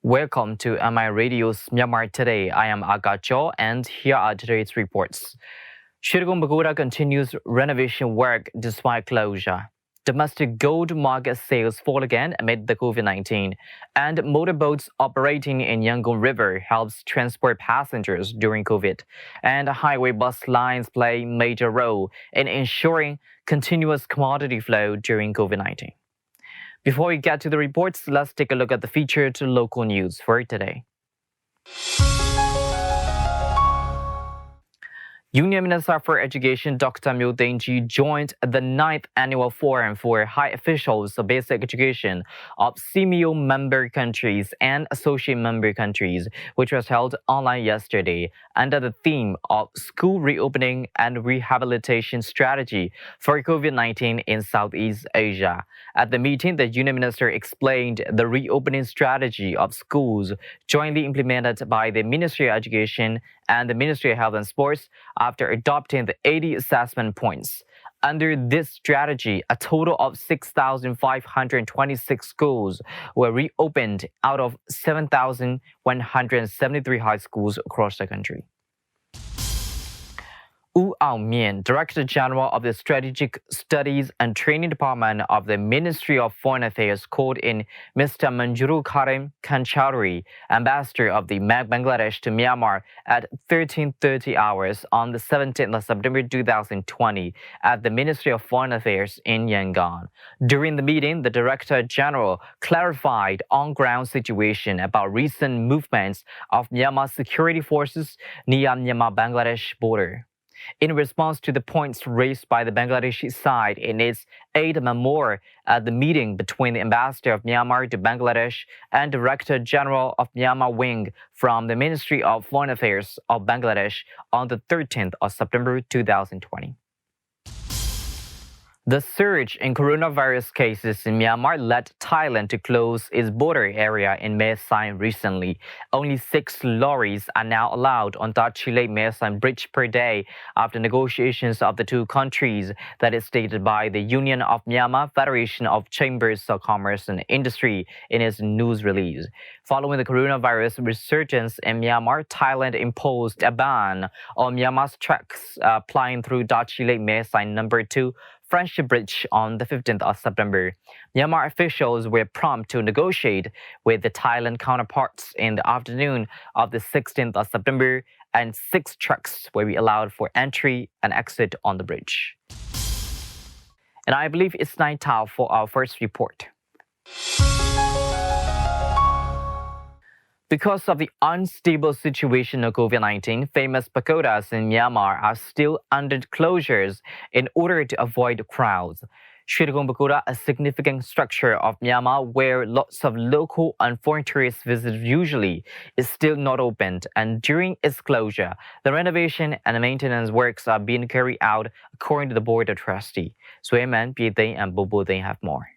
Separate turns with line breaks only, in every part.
Welcome to MI Radio's Myanmar Today. I am Agacho, and here are today's reports. Pagoda continues renovation work despite closure. Domestic gold market sales fall again amid the COVID-19, and motorboats operating in Yangon River helps transport passengers during COVID. And highway bus lines play a major role in ensuring continuous commodity flow during COVID-19. Before we get to the reports, let's take a look at the featured local news for today. Union Minister for Education Dr. Myo Taing-ji joined the 9th Annual Forum for High Officials of Basic Education of CMEO member countries and associate member countries, which was held online yesterday under the theme of School Reopening and Rehabilitation Strategy for COVID-19 in Southeast Asia. At the meeting, the Union Minister explained the reopening strategy of schools jointly implemented by the Ministry of Education and the Ministry of Health and Sports after adopting the 80 assessment points. Under this strategy, a total of 6,526 schools were reopened out of 7,173 high schools across the country. Wu Aomien, Director General of the Strategic Studies and Training Department of the Ministry of Foreign Affairs, called in Mr. Manjuru Karim Kanchaudhary, Ambassador of the Bangladesh to Myanmar, at 13:30 hours on the 17th of September 2020 at the Ministry of Foreign Affairs in Yangon. During the meeting, the Director General clarified on-ground situation about recent movements of Myanmar security forces near Myanmar-Bangladesh border. In response to the points raised by the Bangladeshi side in its Aid Memoir at the meeting between the Ambassador of Myanmar to Bangladesh and Director General of Myanmar Wing from the Ministry of Foreign Affairs of Bangladesh on the 13th of September 2020. The surge in coronavirus cases in Myanmar led Thailand to close its border area in Mae Sai recently. Only 6 lorries are now allowed on Dachi Lake Mae Sai Bridge per day after negotiations of the two countries, that is stated by the Union of Myanmar Federation of Chambers of Commerce and Industry in its news release. Following the coronavirus resurgence in Myanmar, Thailand imposed a ban on Myanmar's trucks plying through Dachi Lake Mae Sai number 2 Friendship Bridge on the 15th of September. Myanmar officials were prompt to negotiate with the Thailand counterparts in the afternoon of the 16th of September, and 6 trucks will be allowed for entry and exit on the bridge. And I believe it's time now for our first report. Because of the unstable situation of COVID-19, famous pagodas in Myanmar are still under closures in order to avoid crowds. Pagoda, a significant structure of Myanmar where lots of local and foreign tourists visit usually, is still not opened, and during its closure, the renovation and maintenance works are being carried out according to the Board of Trustees. Sueman, Pietay, and Bobo, they have more.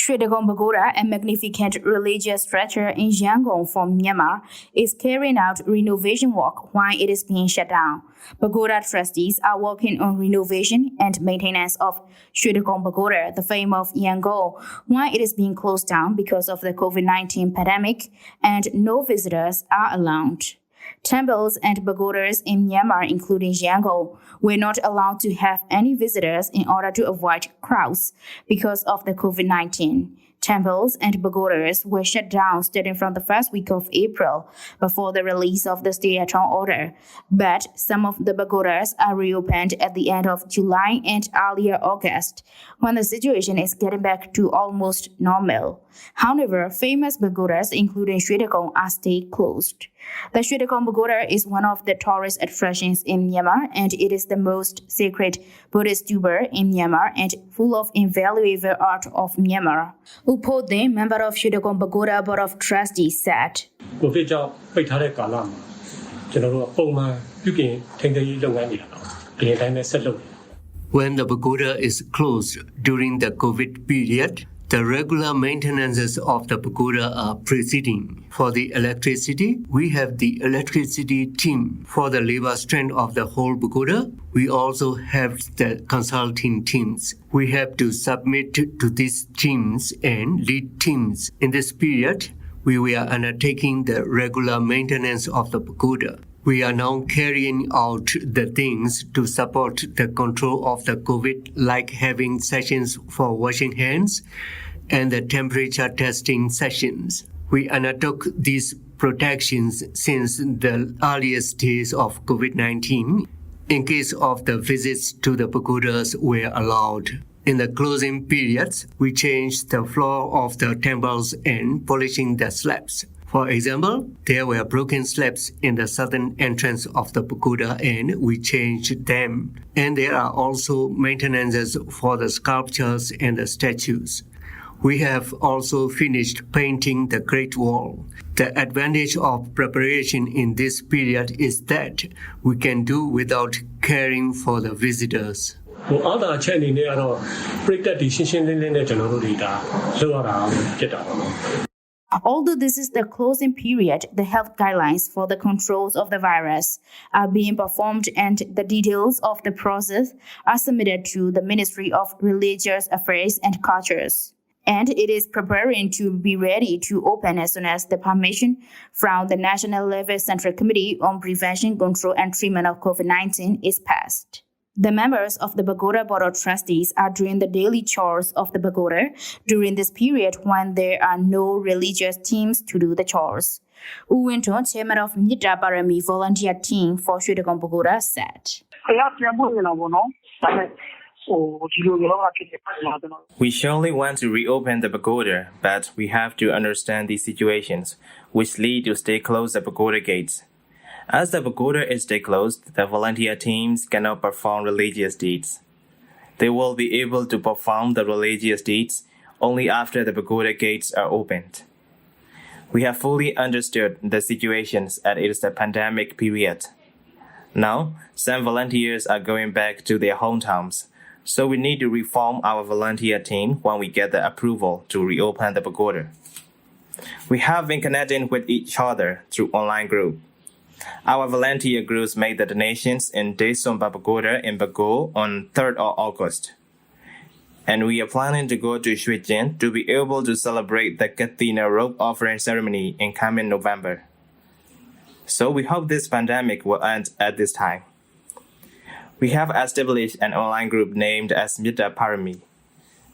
Pagoda, a magnificent religious structure in Yangon from Myanmar, is carrying out renovation work while it is being shut down. Pagoda trustees are working on renovation and maintenance of Pagoda, the fame of Yangon, while it is being closed down because of the COVID-19 pandemic and no visitors are allowed. Temples and pagodas in Myanmar, including Yangon, were not allowed to have any visitors in order to avoid crowds because of the COVID-19. Temples and pagodas were shut down starting from the first week of April before the release of the stay-at-home order. But some of the pagodas are reopened at the end of July and earlier August, when the situation is getting back to almost normal. However, famous pagodas, including Shwedagon, are still closed. The Shwedagon Pagoda is one of the tourist attractions in Myanmar, and it is the most sacred Buddhist temple in Myanmar and full of invaluable art of Myanmar. Upode, member of Shwedagon Pagoda Board of Trustees, said,
When the pagoda is closed during the COVID period, the regular maintenances of the pagoda are proceeding. For the electricity, we have the electricity team. For the labor strength of the whole pagoda, we also have the consulting teams. We have to submit to these teams and lead teams. In this period, we were undertaking the regular maintenance of the pagoda. We are now carrying out the things to support the control of the COVID, like having sessions for washing hands and the temperature testing sessions. We undertook these protections since the earliest days of COVID-19 in case of the visits to the pagodas were allowed. In the closing periods, we changed the floor of the temples and polishing the slabs. For example, there were broken slabs in the southern entrance of the pagoda and we changed them. And there are also maintenances for the sculptures and the statues. We have also finished painting the Great Wall. The advantage of preparation in this period is that we can do without caring for the visitors.
အားသာချက်အနေနဲ့ကတော့ပြည်သက်တွေရှင်းရှင်းလင်းလင်းနဲ့ကျွန်တော်တို့တွေဒါလောက်ရတာဖြစ်တာပါနော်
Although this is the closing period, the health guidelines for the controls of the virus are being performed and the details of the process are submitted to the Ministry of Religious Affairs and Cultures. And it is preparing to be ready to open as soon as the permission from the National Level Central Committee on Prevention, Control and Treatment of COVID-19 is passed. The members of the Pagoda Board of Trustees are doing the daily chores of the pagoda during this period when there are no religious teams to do the chores. U Winton, chairman of Mita Parami volunteer team for Shwedagon Pagoda, said.
We surely want to reopen the pagoda, but we have to understand these situations, which lead to stay closed the pagoda gates. As the pagoda is stay closed, the volunteer teams cannot perform religious deeds. They will be able to perform the religious deeds only after the pagoda gates are opened. We have fully understood the situations as it is the pandemic period. Now, some volunteers are going back to their hometowns, so we need to reform our volunteer team when we get the approval to reopen the pagoda. We have been connecting with each other through online group. Our volunteer groups made the donations in Daesomba Pagoda in Bago on 3rd of August. And we are planning to go to Shwejin to be able to celebrate the Kathina rope offering ceremony in coming November. So we hope this pandemic will end at this time. We have established an online group named as Mita Parami.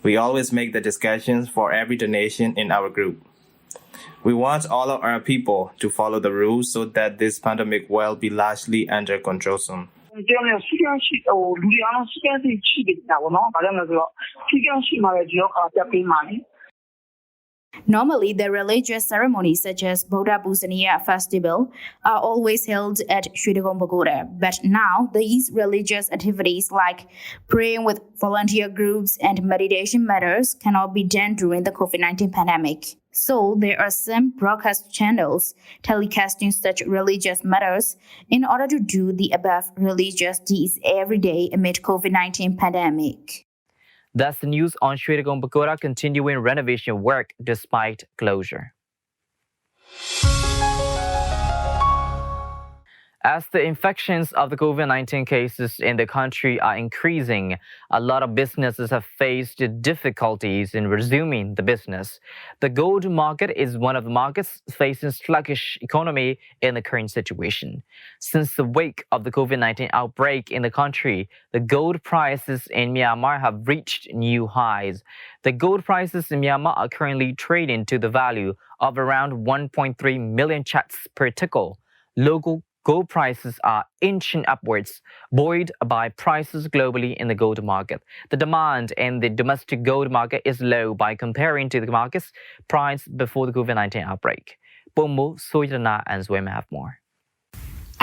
We always make the discussions for every donation in our group. We want all of our people to follow the rules so that this pandemic will be largely under control soon.
Normally, the religious ceremonies such as Bodha Busaniya festival are always held at Shwedagon Pagoda, but now these religious activities like praying with volunteer groups and meditation matters cannot be done during the COVID-19 pandemic. So there are some broadcast channels telecasting such religious matters in order to do the above religious deeds every day amid COVID-19 pandemic.
That's the news on Shwedagon Pagoda continuing renovation work despite closure. As the infections of the COVID-19 cases in the country are increasing, a lot of businesses have faced difficulties in resuming the business. The gold market is one of the markets facing sluggish economy in the current situation. Since the wake of the COVID-19 outbreak in the country, the gold prices in Myanmar have reached new highs. The gold prices in Myanmar are currently trading to the value of around 1.3 million kyats per tikal. Local gold prices are inching upwards, buoyed by prices globally in the gold market. The demand in the domestic gold market is low by comparing to the market's price before the COVID-19 outbreak. Pomo, Soyana and Zwem have more.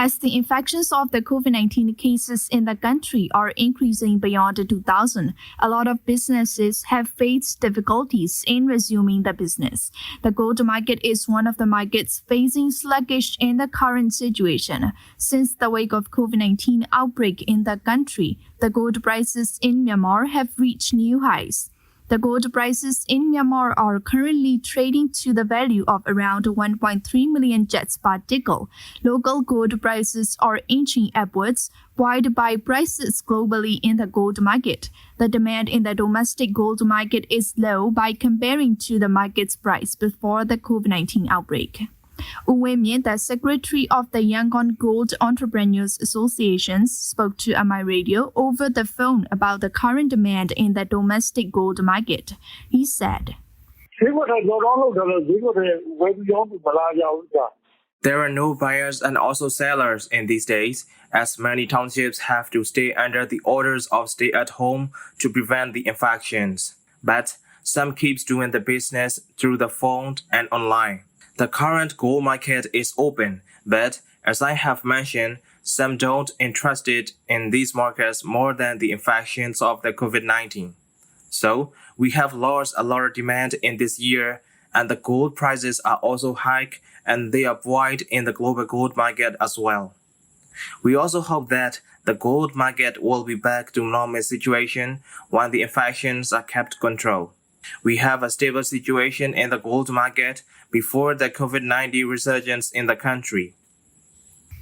As the infections of the COVID-19 cases in the country are increasing beyond 2,000, a lot of businesses have faced difficulties in resuming the business. The gold market is one of the markets facing sluggish in the current situation. Since the wake of COVID-19 outbreak in the country, the gold prices in Myanmar have reached new highs. The gold prices in Myanmar are currently trading to the value of around 1.3 million jets per nickel. Local gold prices are inching upwards, while buy prices globally in the gold market. The demand in the domestic gold market is low by comparing to the market's price before the COVID-19 outbreak. Uwe, the secretary of the Yangon Gold Entrepreneurs Association, spoke to MI Radio over the phone about the current demand in the domestic gold market. He said,
There are no buyers and also sellers in these days, as many townships have to stay under the orders of stay at home to prevent the infections. But some keeps doing the business through the phone and online. The current gold market is open, but as I have mentioned, some don't interested in these markets more than the infections of the COVID-19. So we have lost a lot of demand in this year, and the gold prices are also high, and they are void in the global gold market as well. We also hope that the gold market will be back to normal situation when the infections are kept controlled. We have a stable situation in the gold market before the COVID-19 resurgence in the country.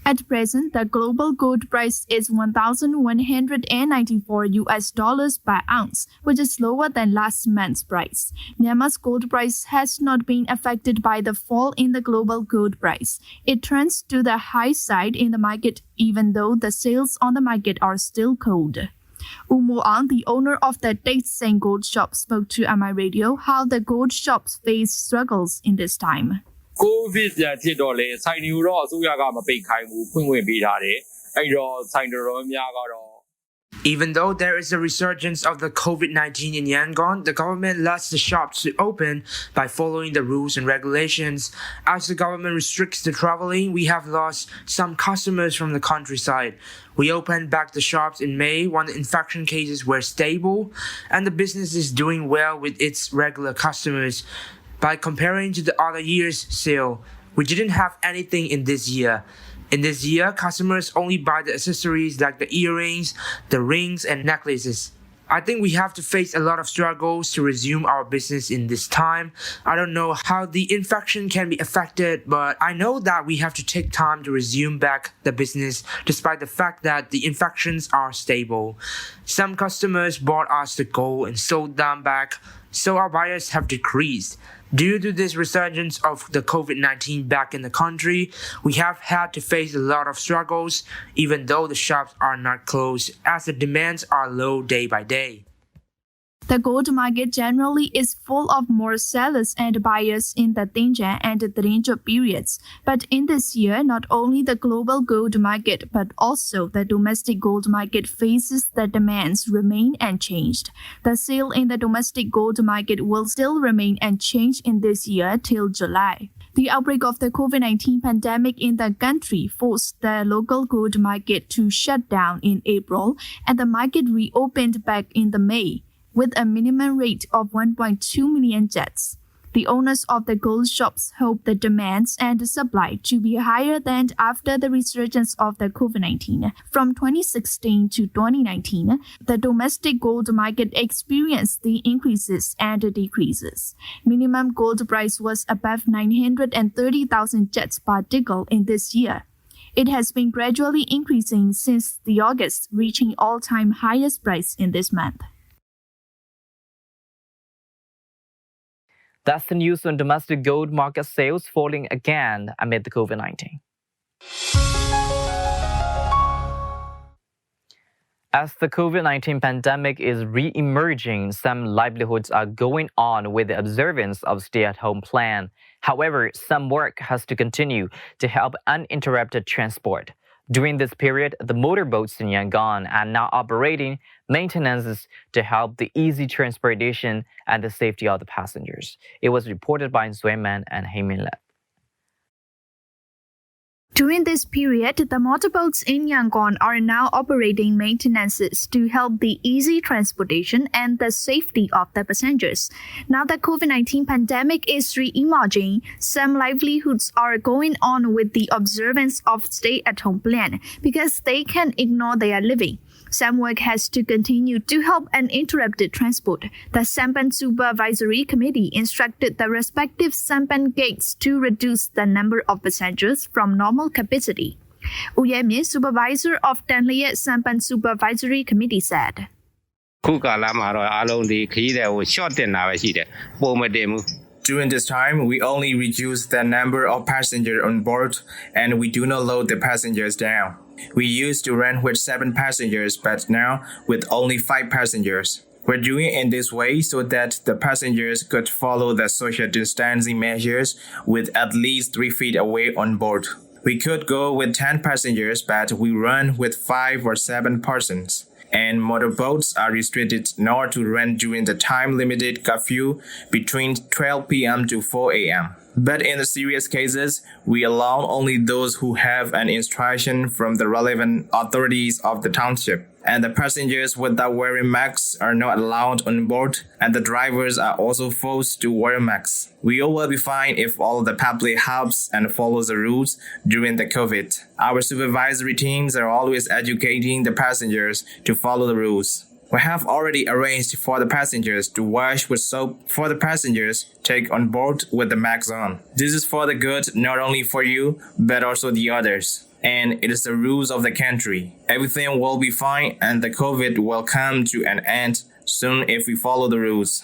At present, the global gold price is $1,194 per ounce, which is lower than last month's price. Myanmar's gold price has not been affected by the fall in the global gold price. It trends to the high side in the market, even though the sales on the market are still cold. Umo, the owner of the Dateseng Gold Shop, spoke to MI Radio how the gold shops face struggles in this time.
COVID ဖြစ်တော့လေဆိုင်တွေတော့အစိုးရကမပိတ်ခိုင်းဘူးဖွင့်ခွင့်ပေးထားတယ်အဲ့တော့ဆိုင်တော်တော်များကတော့
Even though there is a resurgence of the COVID-19 in Yangon, the government lets the shops to open by following the rules and regulations. As the government restricts the traveling, we have lost some customers from the countryside. We opened back the shops in May when the infection cases were stable, and the business is doing well with its regular customers. By comparing to the other year's sale, we didn't have anything in this year. In this year, customers only buy the accessories like the earrings, the rings, and necklaces. I think we have to face a lot of struggles to resume our business in this time. I don't know how the infection can be affected, but I know that we have to take time to resume back the business despite the fact that the infections are stable. Some customers bought us the gold and sold them back, so our buyers have decreased. Due to this resurgence of the COVID-19 back in the country, we have had to face a lot of struggles, even though the shops are not closed, as the demands are low day by day.
The gold market generally is full of more sellers and buyers in the danger and danger periods. But in this year, not only the global gold market, but also the domestic gold market faces the demands remain unchanged. The sale in the domestic gold market will still remain unchanged in this year till July. The outbreak of the COVID-19 pandemic in the country forced the local gold market to shut down in April, and the market reopened back in the May, with a minimum rate of 1.2 million jets. The owners of the gold shops hope the demands and supply to be higher than after the resurgence of the COVID-19. From 2016 to 2019, the domestic gold market experienced the increases and decreases. Minimum gold price was above 930,000 jets per nickel in this year. It has been gradually increasing since the August, reaching all-time highest price in this month.
That's the news on domestic gold market sales falling again amid the COVID-19. As the COVID-19 pandemic is re-emerging, some livelihoods are going on with the observance of stay-at-home plan. However, some work has to continue to help uninterrupted transport. During this period, the motorboats in Yangon are now operating maintenances to help the easy transportation and the safety of the passengers. It was reported by Zueman and Heiminle.
During this period, the motorboats in Yangon are now operating maintenances to help the easy transportation and the safety of the passengers. Now that COVID-19 pandemic is re-emerging, some livelihoods are going on with the observance of stay-at-home plan because they can ignore their living. Some work has to continue to help uninterrupted transport. The Sampan Supervisory Committee instructed the respective Sampan gates to reduce the number of passengers from normal capacity. Uyemi, supervisor of Tanlia Sampan Supervisory Committee, said.
ခုကာလမှာတော့အားလုံးဒီခရီးတွေကို short တင်တာပဲရှိတယ်ပုံမတင်ဘူး
During this time, we only reduce the number of passengers on board and we do not load the passengers down. We used to run with 7 passengers, but now with only 5 passengers. We're doing it in this way so that the passengers could follow the social distancing measures with at least 3 feet away on board. We could go with 10 passengers, but we run with 5 or 7 persons. And motorboats are restricted not to run during the time-limited curfew between 12 p.m. to 4 a.m. But in the serious cases, we allow only those who have an instruction from the relevant authorities of the township. And the passengers without wearing masks are not allowed on board, and the drivers are also forced to wear masks. We all will be fine if all the public helps and follows the rules during the COVID. Our supervisory teams are always educating the passengers to follow the rules. We have already arranged for the passengers to wash with soap for the passengers take on board with the mask on. This is for the good not only for you, but also the others. And it is the rules of the country. Everything will be fine and the COVID will come to an end soon if we follow the rules.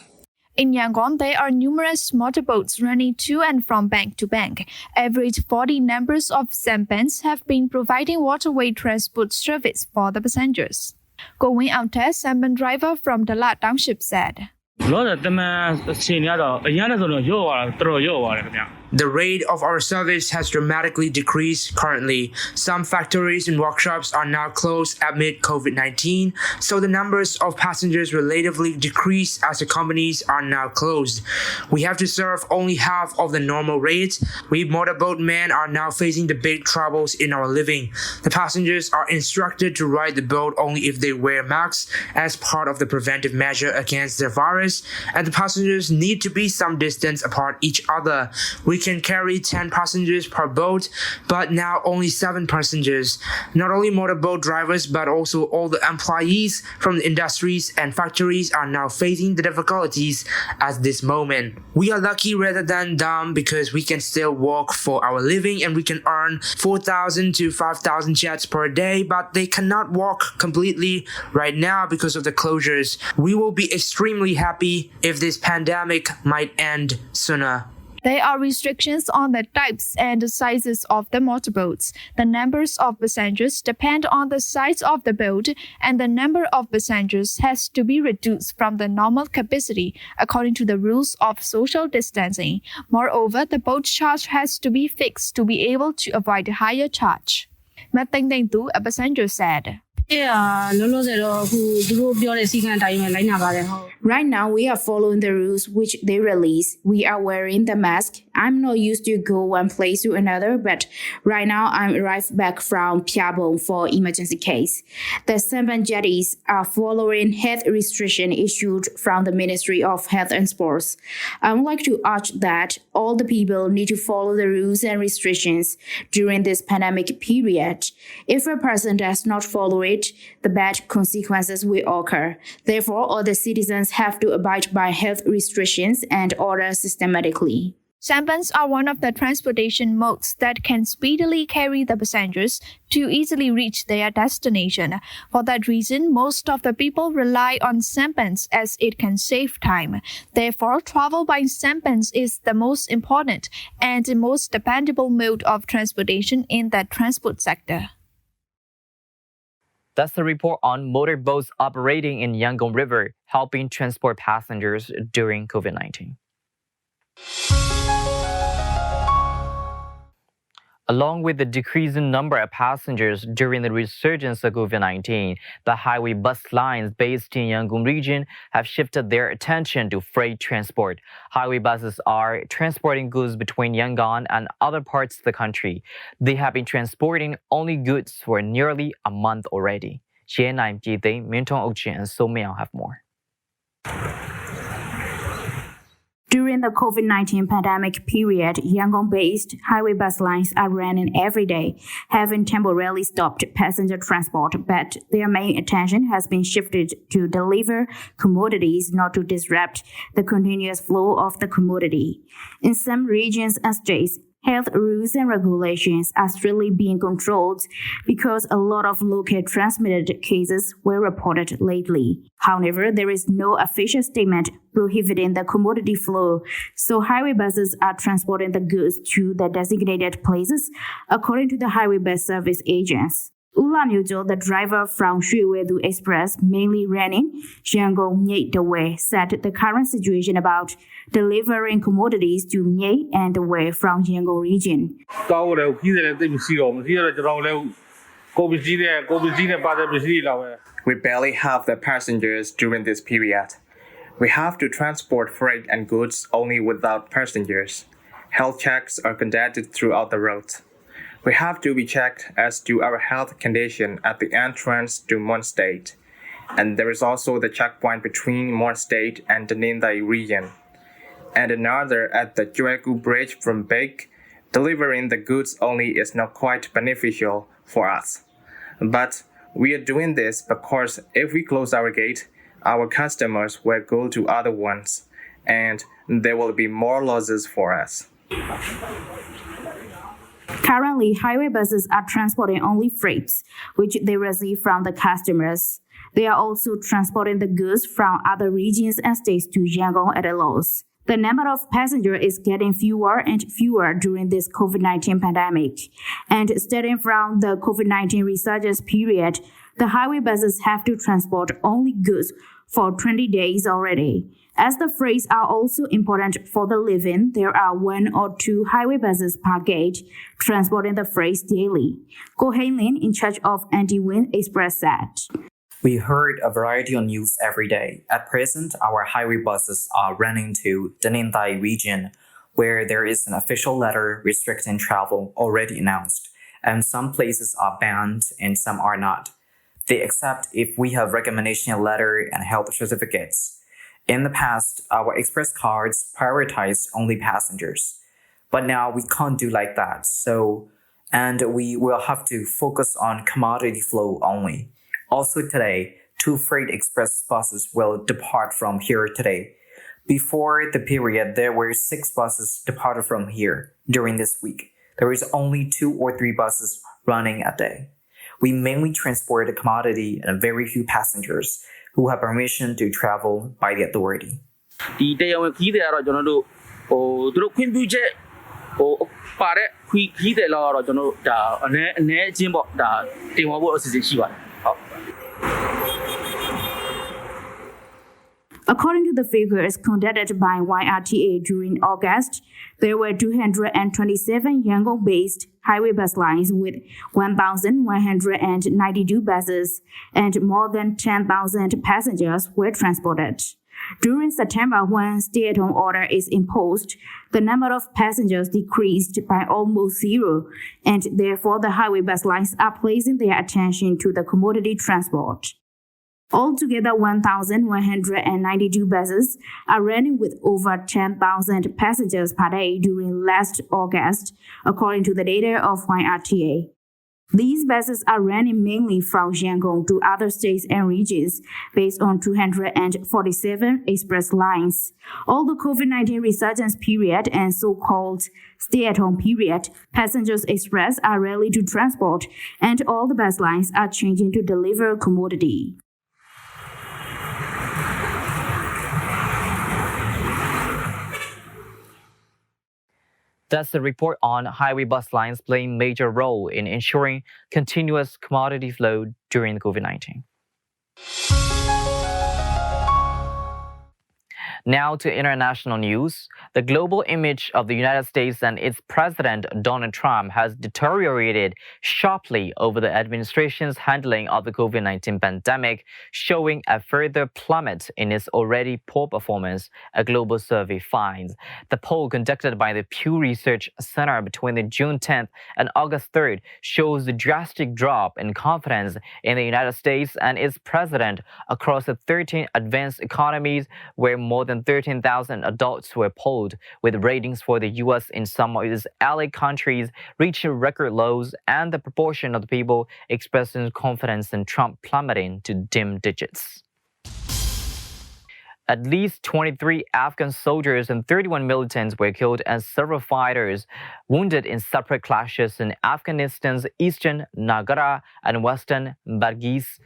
In Yangon, there are numerous motorboats running to and from bank to bank. Average 40 numbers of sampans have been providing waterway transport service for the passengers. Going out test, sampan driver from the La Township said.
The rate of our service has dramatically decreased currently. Some factories and workshops are now closed amid COVID-19, so the numbers of passengers relatively decrease as the companies are now closed. We have to serve only half of the normal rate. We motorboat men are now facing the big troubles in our living. The passengers are instructed to ride the boat only if they wear masks as part of the preventive measure against the virus, and the passengers need to be some distance apart each other. We can carry 10 passengers per boat, but now only 7 passengers. Not only motorboat drivers, but also all the employees from the industries and factories are now facing the difficulties at this moment. We are lucky rather than dumb because we can still work for our living and we can earn 4,000 to 5,000 jets per day, but they cannot work completely right now because of the closures. We will be extremely happy if this pandemic might end sooner.
There are restrictions on the types and sizes of the motorboats. The numbers of passengers depend on the size of the boat, and the number of passengers has to be reduced from the normal capacity according to the rules of social distancing. Moreover, the boat charge has to be fixed to be able to avoid higher charge. Mateng Tu, a passenger, said.
Right now, we are following the rules which they release. We are wearing the mask. I'm not used to go one place to another, but right now I'm arrived back from Piabong for emergency case. The Sampan jetties are following health restriction issued from the Ministry of Health and Sports. I would like to urge that all the people need to follow the rules and restrictions during this pandemic period. If a person does not follow it, the bad consequences will occur. Therefore, all the citizens have to abide by health restrictions and orders systematically.
Sampans are one of the transportation modes that can speedily carry the passengers to easily reach their destination. For that reason, most of the people rely on sampans as it can save time. Therefore, travel by sampans is the most important and the most dependable mode of transportation in the transport sector.
That's the report on motorboats operating in Yangon River, helping transport passengers during COVID-19. Along with the decreasing number of passengers during the resurgence of COVID-19, the highway bus lines based in Yangon region have shifted their attention to freight transport. Highway buses are transporting goods between Yangon and other parts of the country. They have been transporting only goods for nearly a month already. Xian Jitei, Mintong Ochen, and So Miao have more.
During the COVID-19 pandemic period, Yangon-based highway bus lines are running every day, having temporarily stopped passenger transport, but their main attention has been shifted to deliver commodities, not to disrupt the continuous flow of the commodity. In some regions and states, health rules and regulations are strictly being controlled because a lot of locally transmitted cases were reported lately. However, there is no official statement prohibiting the commodity flow, so highway buses are transporting the goods to the designated places according to the highway bus service agents. Ula Myojo, the driver from Xuewedu Express, mainly running Yangon Way, said the current situation about delivering commodities to Mye and Way from Yangon region.
We barely have the passengers during this period. We have to transport freight and goods only without passengers. Health checks are conducted throughout the route. We have to be checked as to our health condition at the entrance to Mon State. And there is also the checkpoint between Mon State and the Nindai region. And another at the Juegu Bridge from Bake. Delivering the goods only is not quite beneficial for us. But we are doing this because if we close our gate, our customers will go to other ones, and there will be more losses for us.
Currently, highway buses are transporting only freights, which they receive from the customers. They are also transporting the goods from other regions and states to Yangon at a loss. The number of passengers is getting fewer and fewer during this COVID-19 pandemic. And starting from the COVID-19 resurgence period, the highway buses have to transport only goods for 20 days already. As the freights are also important for the living, there are 1 or 2 highway buses per gate transporting the freights daily. Ko Hailin, in charge of Anti-Wind Express, said.
We heard a variety of news every day. At present, our highway buses are running to the Nindai region, where there is an official letter restricting travel already announced, and some places are banned and some are not. They accept if we have recommendation letter and health certificates. In the past, our express cards prioritized only passengers. But now we can't do like that, and we will have to focus on commodity flow only. Also today, 2 freight express buses will depart from here today. Before the period, there were 6 buses departed from here during this week. There is only 2 or 3 buses running a day. We mainly transport the commodity and very few passengers who have permission to travel by the authority.
ဒီတရားဝင်ခီးတယ်ကတော့ကျွန်တော်တို့သူတို့ခွင့်ပြုချက်ပါတဲ့ခီးတယ်လောက်ကတော့ကျွန်တော်တို့ဒါအနည်းအချင်းပေါ့ဒါတင်သွားဖို့အစီအစဉ်ရှိပါတယ်ဟုတ်
According to the figures conducted by YRTA during August, there were 227 Yangon-based highway bus lines with 1,192 buses, and more than 10,000 passengers were transported. During September, when stay-at-home order is imposed, the number of passengers decreased by almost 0, and therefore the highway bus lines are placing their attention to the commodity transport. Altogether, 1,192 buses are running with over 10,000 passengers per day during last August, according to the data of YRTA. These buses are running mainly from Yangon to other states and regions based on 247 express lines. All the COVID-19 resurgence period and so-called stay-at-home period, passengers express are rarely to transport, and all the bus lines are changing to deliver commodity.
That's the report on highway bus lines playing major role in ensuring continuous commodity flow during the COVID-19. Now to international news. The global image of the United States and its President Donald Trump has deteriorated sharply over the administration's handling of the COVID-19 pandemic, showing a further plummet in its already poor performance, a global survey finds. The poll conducted by the Pew Research Center between the June 10th and August 3rd shows the drastic drop in confidence in the United States and its president across the 13 advanced economies, where more than than 13,000 adults were polled, with ratings for the U.S. in some of its allied countries reaching record lows and the proportion of the people expressing confidence in Trump plummeting to dim digits. At least 23 Afghan soldiers and 31 militants were killed and several fighters wounded in separate clashes in Afghanistan's eastern Nagara and western Badghis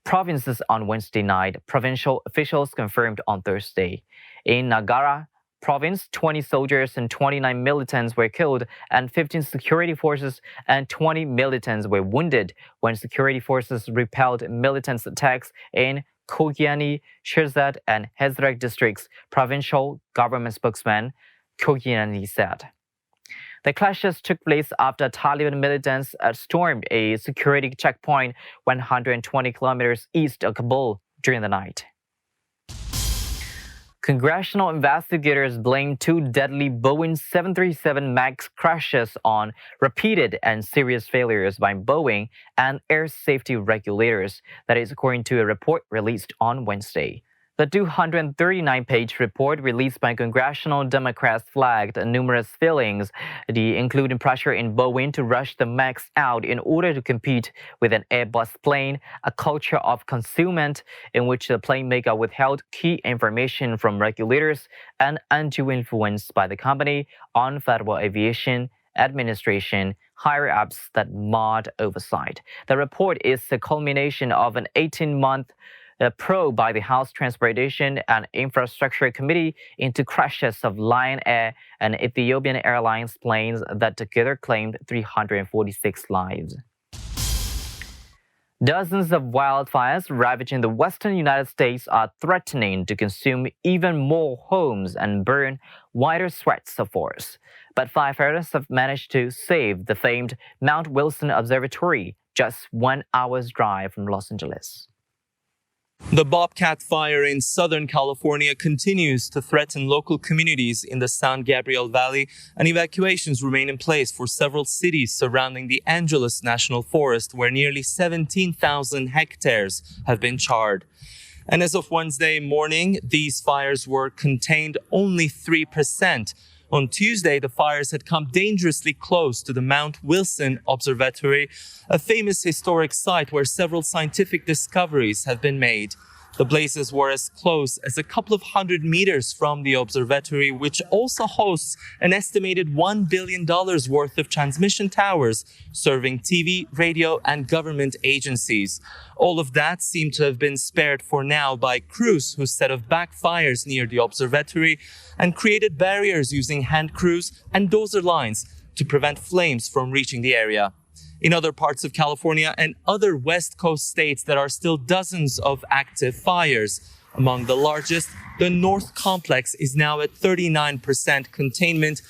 provinces on Wednesday night, provincial officials confirmed on Thursday. In Nagara province, 20 soldiers and 29 militants were killed and 15 security forces and 20 militants were wounded when security forces repelled militants' attacks in Kogiani, Shirzad, and Hezrak districts, provincial government spokesman Kogiani said. The clashes took place after Taliban militants stormed a security checkpoint 120 kilometers east of Kabul during the night. Congressional investigators blamed two deadly Boeing 737 MAX crashes on repeated and serious failures by Boeing and air safety regulators. That is according to a report released on Wednesday. The 239-page report released by congressional Democrats flagged numerous failings, including pressure in Boeing to rush the MAX out in order to compete with an Airbus plane, a culture of concealment in which the plane maker withheld key information from regulators, and undue influence by the company on Federal Aviation Administration higher-ups that marred oversight. The report is the culmination of an 18-month probe by the House Transportation and Infrastructure Committee into crashes of Lion Air and Ethiopian Airlines planes that together claimed 346 lives. Dozens of wildfires ravaging the western United States are threatening to consume even more homes and burn wider swaths of forests. But firefighters have managed to save the famed Mount Wilson Observatory, just 1 hour's drive from Los Angeles.
The Bobcat fire in Southern California continues to threaten local communities in the San Gabriel Valley, and evacuations remain in place for several cities surrounding the Angeles National Forest, where nearly 17,000 hectares have been charred. And as of Wednesday morning, these fires were contained only 3%. On Tuesday, the fires had come dangerously close to the Mount Wilson Observatory, a famous historic site where several scientific discoveries have been made. The blazes were as close as a couple of 100 meters from the observatory, which also hosts an estimated $1 billion worth of transmission towers serving TV, radio, and government agencies. All of that seemed to have been spared for now by crews who set off backfires near the observatory and created barriers using hand crews and dozer lines to prevent flames from reaching the area. In other parts of California and other West Coast states, there are still dozens of active fires. Among the largest, the North Complex is now at 39% containment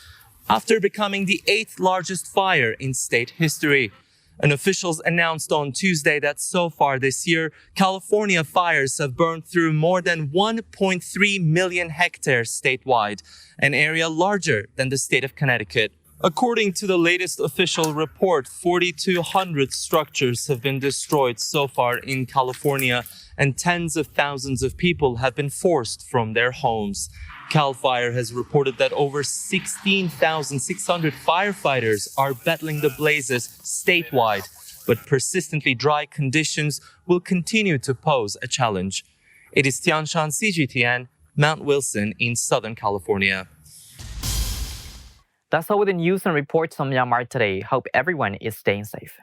after becoming the 8th largest fire in state history. And officials announced on Tuesday that so far this year, California fires have burned through more than 1.3 million hectares statewide, an area larger than the state of Connecticut. According to the latest official report, 4,200 structures have been destroyed so far in California, and tens of thousands of people have been forced from their homes. CAL FIRE has reported that over 16,600 firefighters are battling the blazes statewide, but persistently dry conditions will continue to pose a challenge. It is Tianshan CGTN, Mount Wilson in Southern California.
That's all with the news and reports on Myanmar Today. Hope everyone is staying safe.